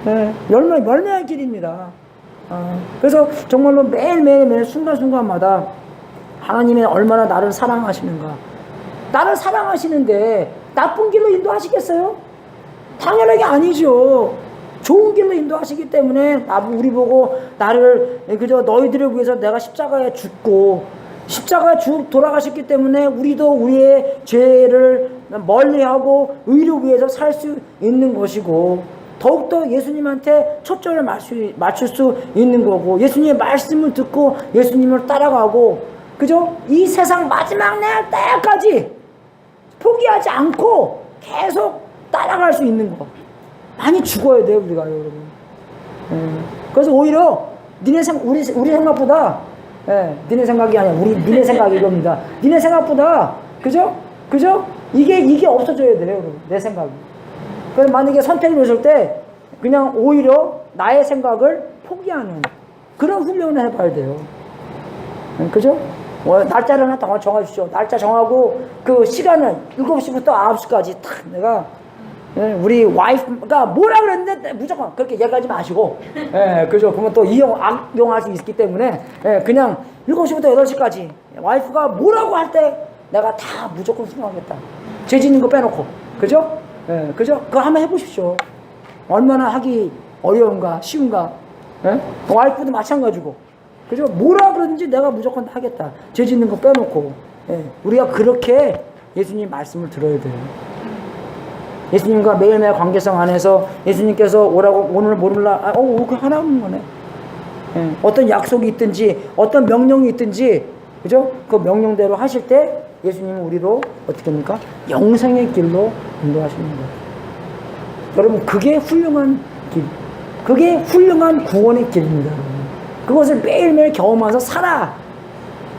네, 멸망의 길입니다. 그래서 정말로 매일 순간순간마다 하나님이 얼마나 나를 사랑하시는가. 나를 사랑하시는데 나쁜 길로 인도하시겠어요? 당연하게 아니죠. 좋은 길로 인도하시기 때문에 우리 보고 나를 그저 너희들을 위해서 내가 십자가에 죽고 십자가에 돌아가셨기 때문에 우리도 우리의 죄를 멀리하고 의를 위해서 살 수 있는 것이고 더욱더 예수님한테 초점을 맞출 수 있는 거고 예수님의 말씀을 듣고 예수님을 따라가고 그죠? 이 세상 마지막 날 때까지 포기하지 않고 계속 따라갈 수 있는 거 많이 죽어야 돼요 우리가 여러분. 그래서 오히려 우리 생각보다 니네 생각이 아니야 니네 생각이 이겁니다. 니네 생각보다 그죠? 이게 없어져야 돼요 여러분. 내 생각이. 그래서 만약에 선택을 했을 때 그냥 오히려 나의 생각을 포기하는 그런 훈련을 해봐야 돼요. 그죠? 날짜를 하나 더 정해주시오. 날짜 정하고 그 시간을 7시부터 9시까지 딱 내가 우리 와이프가 뭐라 그랬는데 무조건 그렇게 얘기하지 마시고 그죠? 그러면 또 악용할 수 있기 때문에 그냥 7시부터 8시까지 와이프가 뭐라고 할 때 내가 다 무조건 순종하겠다. 죄 짓는 거 빼놓고 그죠? 그죠? 그거 한번 해보십시오. 얼마나 하기 어려운가, 쉬운가. 와이프도 마찬가지고. 그죠? 뭐라 그러든지 내가 무조건 하겠다. 죄 짓는 거 빼놓고. 우리가 그렇게 예수님 말씀을 들어야 돼요. 예수님과 매일매일 관계성 안에서 예수님께서 오라고 오늘 모를라 그 하나 없는 거네. 예, 어떤 약속이 있든지 어떤 명령이 있든지 그죠? 그 명령대로 하실 때 예수님은 우리로 어떻게 합니까? 영생의 길로 인도하시는 거예요. 여러분 그게 훌륭한 길, 그게 훌륭한 구원의 길입니다. 그것을 매일매일 경험하면서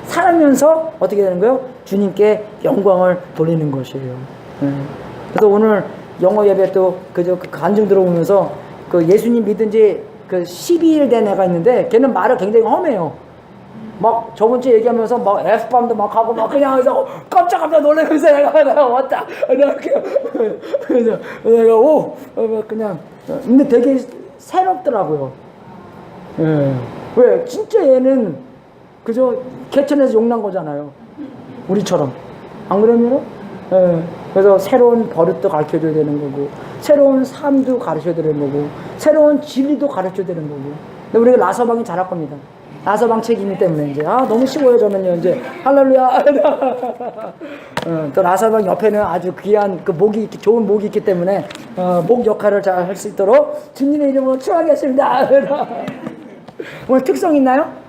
살아면서 어떻게 되는 거예요? 주님께 영광을 돌리는 것이에요. 예. 그래서 오늘 영어 예배 또 그저 그 간증 들어오면서 그 예수님 믿은 지 그 12일 된 애가 있는데 걔는 말을 굉장히 험해요. 막 저번 주에 얘기하면서 막 F밤도 막 하고 막 그냥 해서 깜짝 놀라면서 내가 왔다. 그래서 내가 그냥 근데 되게 새롭더라고요. 예. 왜? 진짜 얘는 그저 개천에서 용난 거잖아요. 우리처럼. 안 그러면은? 예. 그래서 새로운 버릇도 가르쳐줘야 되는 거고, 새로운 삶도 가르쳐야 되는 거고, 새로운 진리도 가르쳐야 되는 거고. 근데 우리가 라서방이 잘할 겁니다. 라서방 책임이 때문에 이제 너무 쉬워요. 저는요 이제 할렐루야. 또 라서방 옆에는 아주 귀한 그 목이 좋은 목이 있기 때문에 목 역할을 잘 할 수 있도록 주님의 이름으로 축원하겠습니다. 오늘 특성 있나요?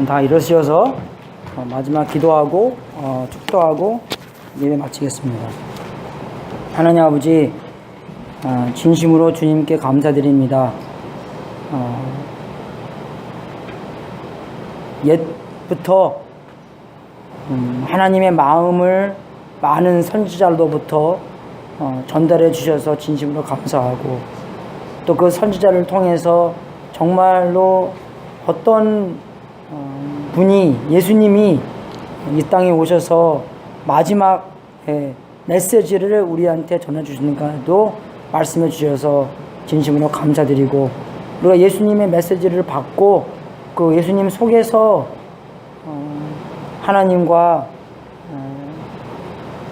다 일어서셔서 마지막 기도하고 축도하고 예배 마치겠습니다. 하나님 아버지, 진심으로 주님께 감사드립니다. 옛부터 하나님의 마음을 많은 선지자로부터 전달해 주셔서 진심으로 감사하고, 또 그 선지자를 통해서 정말로 어떤 분이, 예수님이 이 땅에 오셔서 마지막 메시지를 우리한테 전해주시는가도 말씀해 주셔서 진심으로 감사드리고, 우리가 예수님의 메시지를 받고 그 예수님 속에서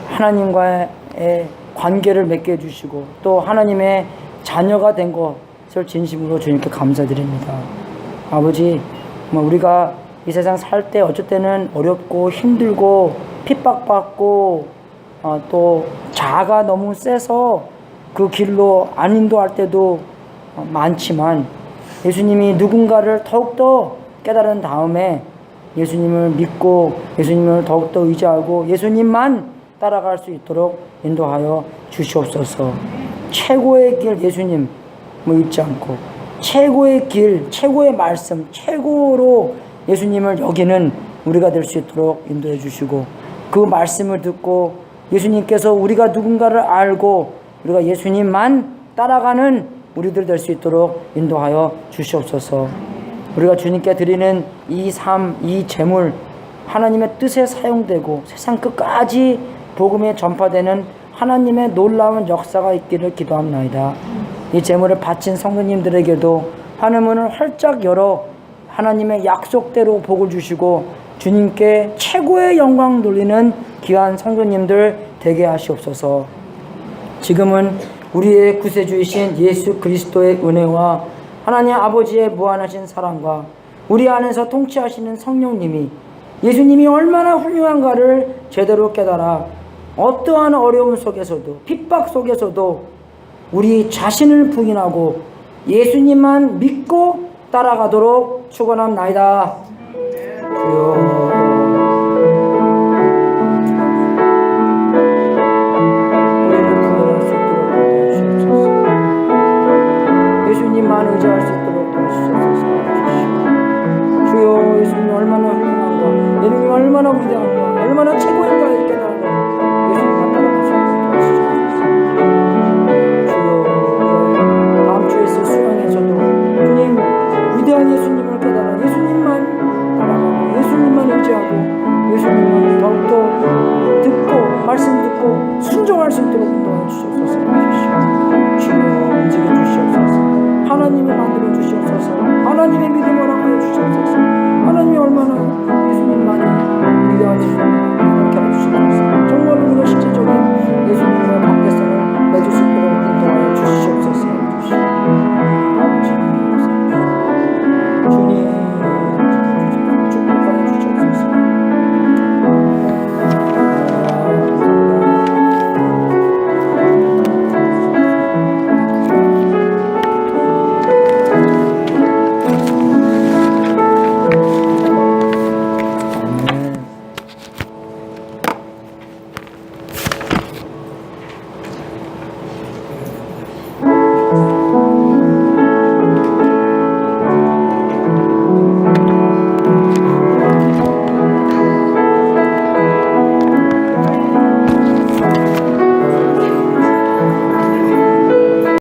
하나님과의 관계를 맺게 해주시고 또 하나님의 자녀가 된 것을 진심으로 주님께 감사드립니다. 아버지, 우리가 이 세상 살 때 어쩔 때는 어렵고 힘들고 핍박받고 또 자아가 너무 세서 그 길로 안 인도할 때도 많지만, 예수님이 누군가를 더욱더 깨달은 다음에 예수님을 믿고 예수님을 더욱더 의지하고 예수님만 따라갈 수 있도록 인도하여 주시옵소서. 최고의 길 예수님 잊지 않고, 최고의 길, 최고의 말씀, 최고로 예수님을 여기는 우리가 될 수 있도록 인도해 주시고, 그 말씀을 듣고 예수님께서 우리가 누군가를 알고 우리가 예수님만 따라가는 우리들 될 수 있도록 인도하여 주시옵소서. 우리가 주님께 드리는 이 삶, 이 재물, 하나님의 뜻에 사용되고 세상 끝까지 복음에 전파되는 하나님의 놀라운 역사가 있기를 기도합나이다. 이 재물을 바친 성도님들에게도 하늘문을 활짝 열어 하나님의 약속대로 복을 주시고 주님께 최고의 영광 돌리는 귀한 성도님들 되게 하시옵소서. 지금은 우리의 구세주이신 예수 그리스도의 은혜와 하나님 아버지의 무한하신 사랑과 우리 안에서 통치하시는 성령님이 예수님이 얼마나 훌륭한가를 제대로 깨달아 어떠한 어려움 속에서도 핍박 속에서도 우리 자신을 부인하고 예수님만 믿고 따라가도록 축원합나이다. 주여, 예수님만 의지할 수 있도록 도와주시옵소서. 주여, 예수님 얼마나 훌륭한가, 예수님 얼마나 위대한가, 얼마나 최고인가 이렇게 나가 예수님만 따라갈 수 있도록 도와주시옵소서. 주여, 다음 주에 있을 수강에서도 주님 위대한 예수님을 깨달아 예수님만 따라가고 예수님만 의지하고 예수님만 더욱더 듣고 말씀 듣고 순종할 수 있도록 도와주시옵소서. 주여, 움직여 주시옵소서. 하나님을 만들어 주시옵소서. 하나님의 믿음으로